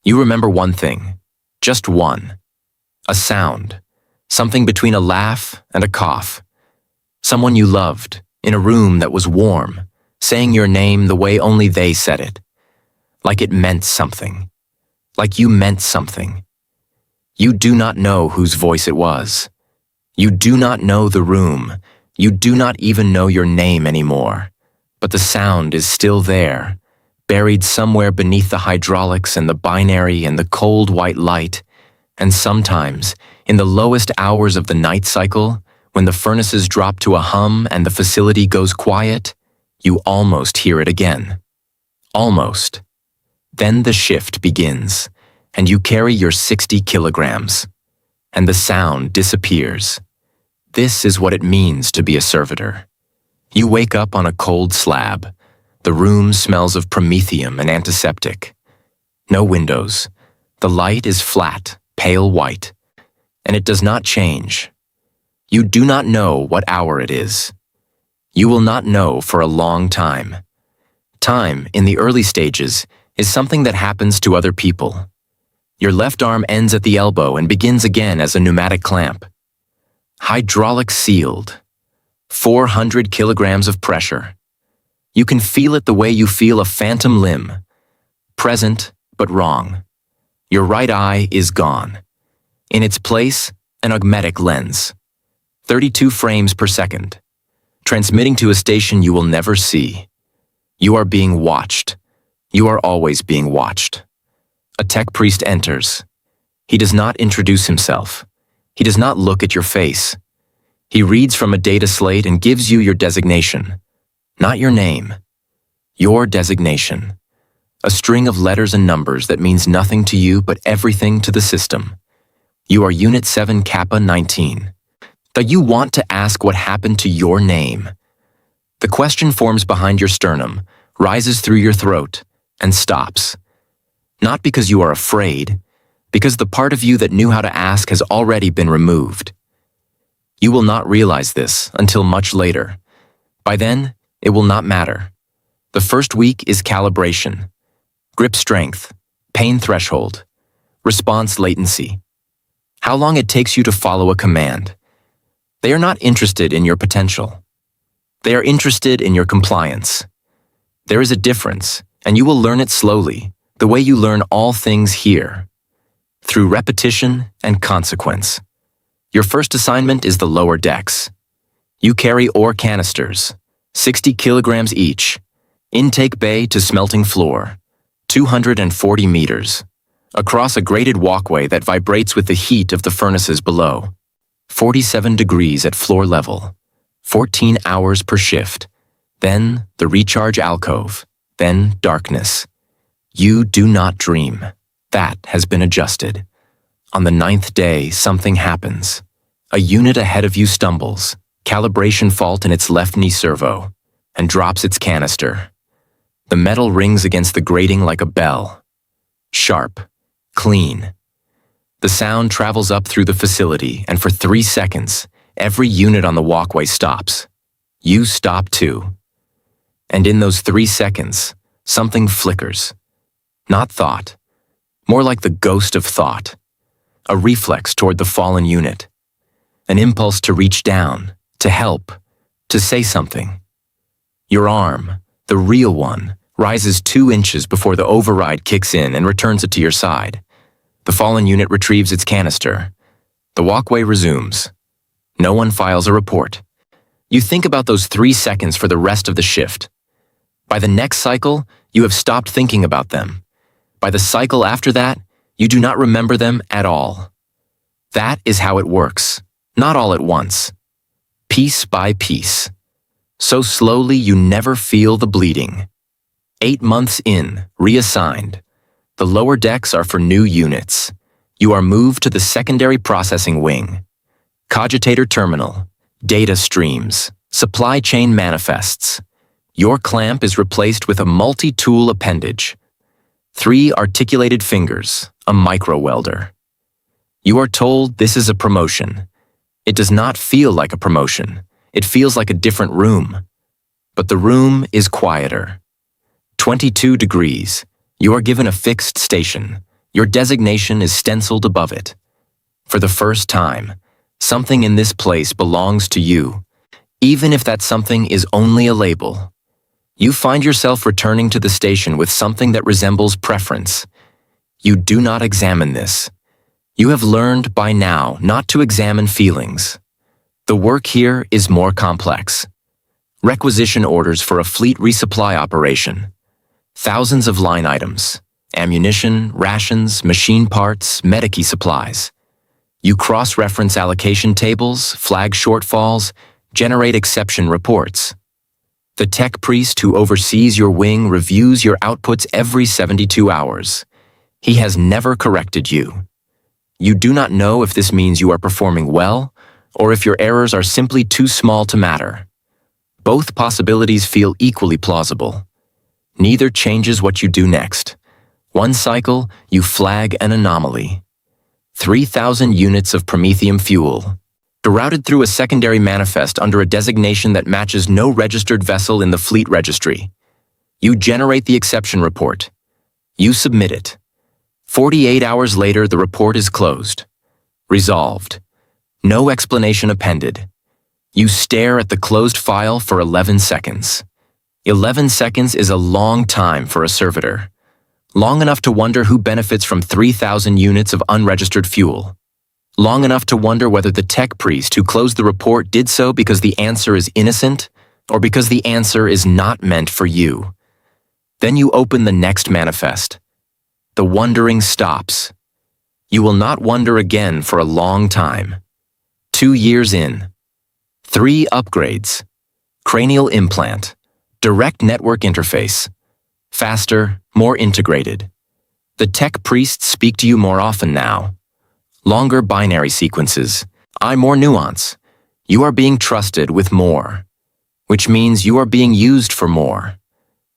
You remember one thing, just one. A sound, something between a laugh and a cough. Someone you loved, in a room that was warm, saying your name the way only they said it. Like it meant something. Like you meant something. You do not know whose voice it was. You do not know the room. You do not even know your name anymore. But the sound is still there, buried somewhere beneath the hydraulics and the binary and the cold white light. And sometimes, in the lowest hours of the night cycle, when the furnaces drop to a hum and the facility goes quiet, you almost hear it again. Almost. Then the shift begins, and you carry your 60 kilograms, and the sound disappears. This is what it means to be a servitor. You wake up on a cold slab. The room smells of promethium and antiseptic. No windows. The light is flat, pale white, and it does not change. You do not know what hour it is. You will not know for a long time. Time, in the early stages, is something that happens to other people. Your left arm ends at the elbow and begins again as a pneumatic clamp. Hydraulic sealed. 400 kilograms of pressure. You can feel it the way you feel a phantom limb. Present, but wrong. Your right eye is gone. In its place, an augmetic lens. 32 frames per second. Transmitting to a station you will never see. You are being watched. You are always being watched. A tech priest enters. He does not introduce himself. He does not look at your face. He reads from a data slate and gives you your designation. Not your name. Your designation. A string of letters and numbers that means nothing to you but everything to the system. You are Unit 7 Kappa 19. That you want to ask what happened to your name. The question forms behind your sternum, rises through your throat, and stops. Not because you are afraid, because the part of you that knew how to ask has already been removed. You will not realize this until much later. By then, it will not matter. The first week is calibration, grip strength, pain threshold, response latency. How long it takes you to follow a command. They are not interested in your potential. They are interested in your compliance. There is a difference, and you will learn it slowly, the way you learn all things here, through repetition and consequence. Your first assignment is the lower decks. You carry ore canisters, 60 kilograms each, intake bay to smelting floor, 240 meters, across a graded walkway that vibrates with the heat of the furnaces below. 47 degrees at floor level, 14 hours per shift, then the recharge alcove, then darkness. You do not dream. That has been adjusted. On the 9th day, something happens. A unit ahead of you stumbles, calibration fault in its left knee servo, and drops its canister. The metal rings against the grating like a bell. Sharp, clean. The sound travels up through the facility, and for 3 seconds, every unit on the walkway stops. You stop too. And in those 3 seconds, something flickers. Not thought. More like the ghost of thought. A reflex toward the fallen unit. An impulse to reach down, to help, to say something. Your arm, the real one, rises 2 inches before the override kicks in and returns it to your side. The fallen unit retrieves its canister. The walkway resumes. No one files a report. You think about those 3 seconds for the rest of the shift. By the next cycle, you have stopped thinking about them. By the cycle after that, you do not remember them at all. That is how it works, not all at once. Piece by piece. So slowly you never feel the bleeding. 8 months in, reassigned. The lower decks are for new units. You are moved to the secondary processing wing. Cogitator terminal, data streams, supply chain manifests. Your clamp is replaced with a multi-tool appendage. 3 articulated fingers, a micro-welder. You are told this is a promotion. It does not feel like a promotion. It feels like a different room. But the room is quieter. 22 degrees. You are given a fixed station. Your designation is stenciled above it. For the first time, something in this place belongs to you, even if that something is only a label. You find yourself returning to the station with something that resembles preference. You do not examine this. You have learned by now not to examine feelings. The work here is more complex. Requisition orders for a fleet resupply operation. Thousands of line items, ammunition, rations, machine parts, medici supplies. You cross-reference allocation tables, flag shortfalls, generate exception reports. The tech priest who oversees your wing reviews your outputs every 72 hours. He has never corrected you. You do not know if this means you are performing well or if your errors are simply too small to matter. Both possibilities feel equally plausible. Neither changes what you do next. One cycle, you flag an anomaly. 3,000 units of Promethium fuel, routed through a secondary manifest under a designation that matches no registered vessel in the fleet registry. You generate the exception report. You submit it. 48 hours later, the report is closed. Resolved. No explanation appended. You stare at the closed file for 11 seconds. 11 seconds is a long time for a servitor. Long enough to wonder who benefits from 3,000 units of unregistered fuel. Long enough to wonder whether the tech priest who closed the report did so because the answer is innocent or because the answer is not meant for you. Then you open the next manifest. The wondering stops. You will not wonder again for a long time. 2 years in. 3 upgrades. Cranial implant. Direct network interface. Faster, more integrated. The tech priests speak to you more often now. Longer binary sequences. More nuance. You are being trusted with more. Which means you are being used for more.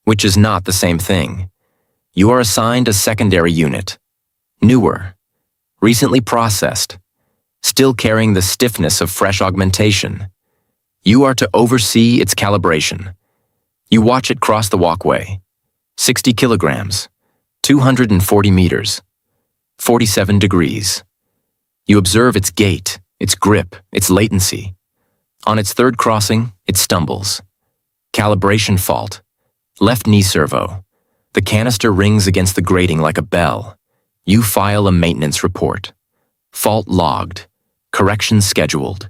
Which is not the same thing. You are assigned a secondary unit. Newer. Recently processed. Still carrying the stiffness of fresh augmentation. You are to oversee its calibration. You watch it cross the walkway. 60 kilograms. 240 meters. 47 degrees. You observe its gait, its grip, its latency. On its third crossing, it stumbles. Calibration fault. Left knee servo. The canister rings against the grating like a bell. You file a maintenance report. Fault logged. Correction scheduled.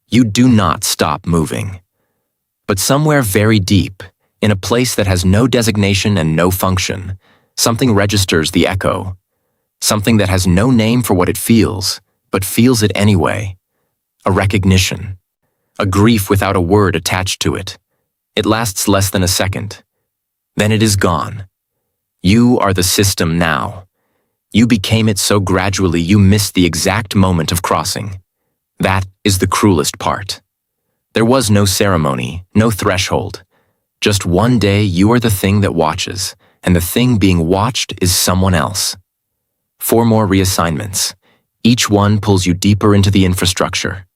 You do not stop moving. But somewhere very deep, in a place that has no designation and no function, something registers the echo. Something that has no name for what it feels, but feels it anyway. A recognition. A grief without a word attached to it. It lasts less than a second. Then it is gone. You are the system now. You became it so gradually you missed the exact moment of crossing. That is the cruelest part. There was no ceremony, no threshold. Just one day you are the thing that watches, and the thing being watched is someone else. 4 more reassignments. Each one pulls you deeper into the infrastructure.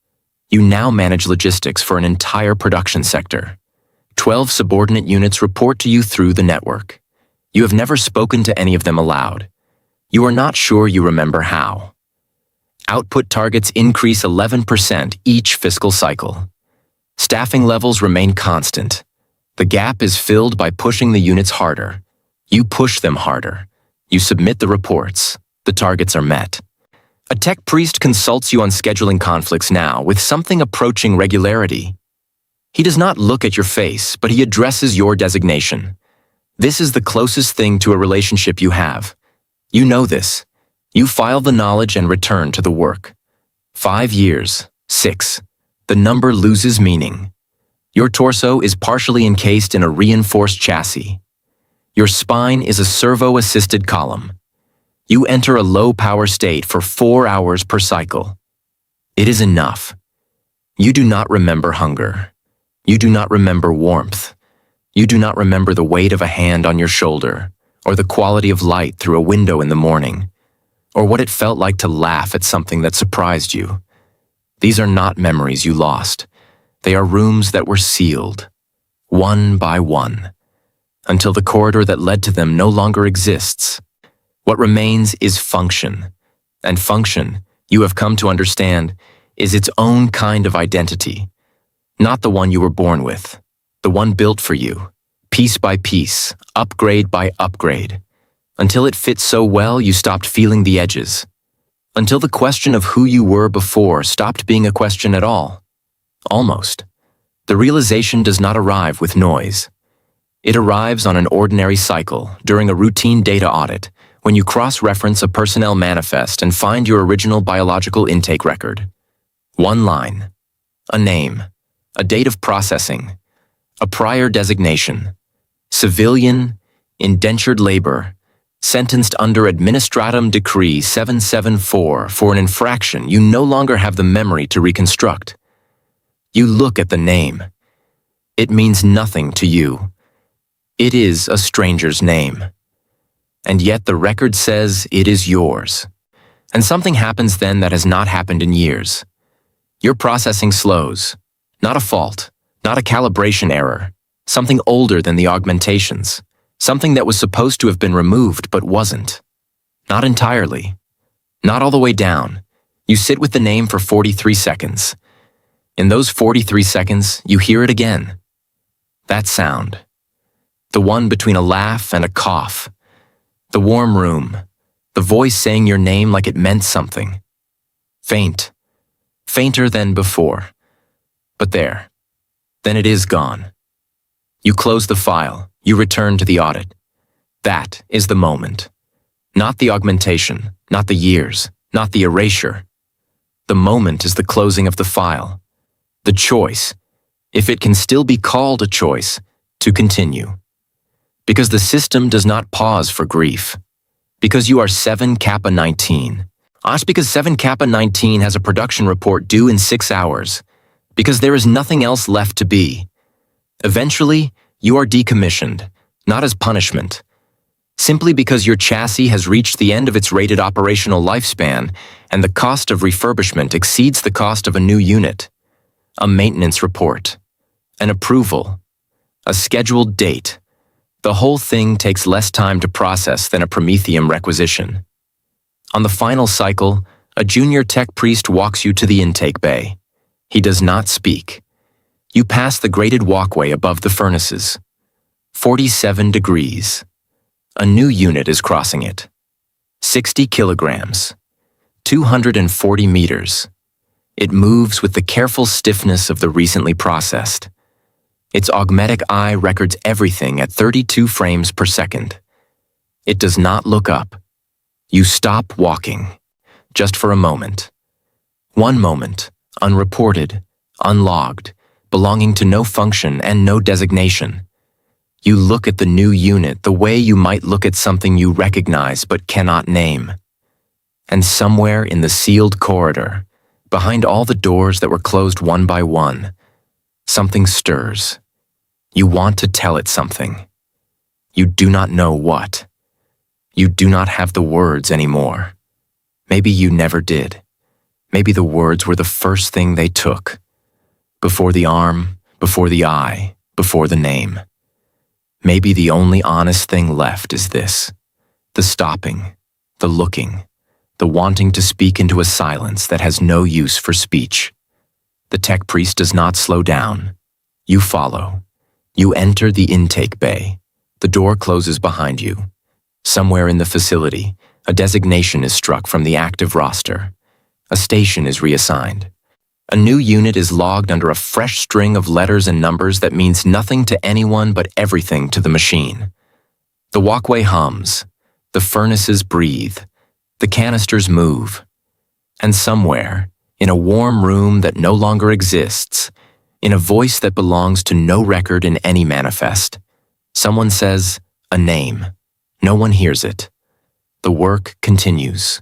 You now manage logistics for an entire production sector. 12 subordinate units report to you through the network. You have never spoken to any of them aloud. You are not sure you remember how. Output targets increase 11% each fiscal cycle. Staffing levels remain constant. The gap is filled by pushing the units harder. You push them harder. You submit the reports. The targets are met. A tech priest consults you on scheduling conflicts now with something approaching regularity. He does not look at your face, but he addresses your designation. This is the closest thing to a relationship you have. You know this. You file the knowledge and return to the work. 5 years. 6. The number loses meaning. Your torso is partially encased in a reinforced chassis. Your spine is a servo-assisted column. You enter a low-power state for 4 hours per cycle. It is enough. You do not remember hunger. You do not remember warmth. You do not remember the weight of a hand on your shoulder, or the quality of light through a window in the morning, or what it felt like to laugh at something that surprised you. These are not memories you lost. They are rooms that were sealed, one by one, until the corridor that led to them no longer exists. What remains is function. And function, you have come to understand, is its own kind of identity. Not the one you were born with, the one built for you, piece by piece, upgrade by upgrade, until it fits so well you stopped feeling the edges. Until the question of who you were before stopped being a question at all. Almost. The realization does not arrive with noise. It arrives on an ordinary cycle, during a routine data audit, when you cross-reference a personnel manifest and find your original biological intake record. One line, a name, a date of processing, a prior designation, civilian, indentured labor, sentenced under Administratum Decree 774 for an infraction you no longer have the memory to reconstruct. You look at the name. It means nothing to you. It is a stranger's name. And yet the record says it is yours. And something happens then that has not happened in years. Your processing slows. Not a fault, not a calibration error, something older than the augmentations, something that was supposed to have been removed but wasn't. Not entirely. Not all the way down. You sit with the name for 43 seconds. In those 43 seconds, you hear it again. That sound. The one between a laugh and a cough. The warm room. The voice saying your name like it meant something. Faint. Fainter than before. But there. Then it is gone. You close the file. You return to the audit. That is the moment. Not the augmentation, not the years, not the erasure. The moment is the closing of the file. The choice, if it can still be called a choice, to continue. Because the system does not pause for grief. Because you are 7 Kappa 19. Not because 7 Kappa 19 has a production report due in 6 hours. Because there is nothing else left to be. Eventually, you are decommissioned, not as punishment. Simply because your chassis has reached the end of its rated operational lifespan and the cost of refurbishment exceeds the cost of a new unit. A maintenance report, an approval, a scheduled date. The whole thing takes less time to process than a Prometheum requisition. On the final cycle, a junior tech priest walks you to the intake bay. He does not speak. You pass the graded walkway above the furnaces. 47 degrees. A new unit is crossing it. 60 kilograms. 240 meters. It moves with the careful stiffness of the recently processed. Its augmetic eye records everything at 32 frames per second. It does not look up. You stop walking, just for a moment. One moment, unreported, unlogged, belonging to no function and no designation. You look at the new unit the way you might look at something you recognize but cannot name. And somewhere in the sealed corridor, behind all the doors that were closed one by one, something stirs. You want to tell it something. You do not know what. You do not have the words anymore. Maybe you never did. Maybe the words were the first thing they took. Before the arm, before the eye, before the name. Maybe the only honest thing left is this: the stopping, the looking, the wanting to speak into a silence that has no use for speech. The tech priest does not slow down. You follow. You enter the intake bay. The door closes behind you. Somewhere in the facility, a designation is struck from the active roster. A station is reassigned. A new unit is logged under a fresh string of letters and numbers that means nothing to anyone but everything to the machine. The walkway hums. The furnaces breathe. The canisters move. And somewhere, in a warm room that no longer exists, in a voice that belongs to no record in any manifest, someone says a name. No one hears it. The work continues.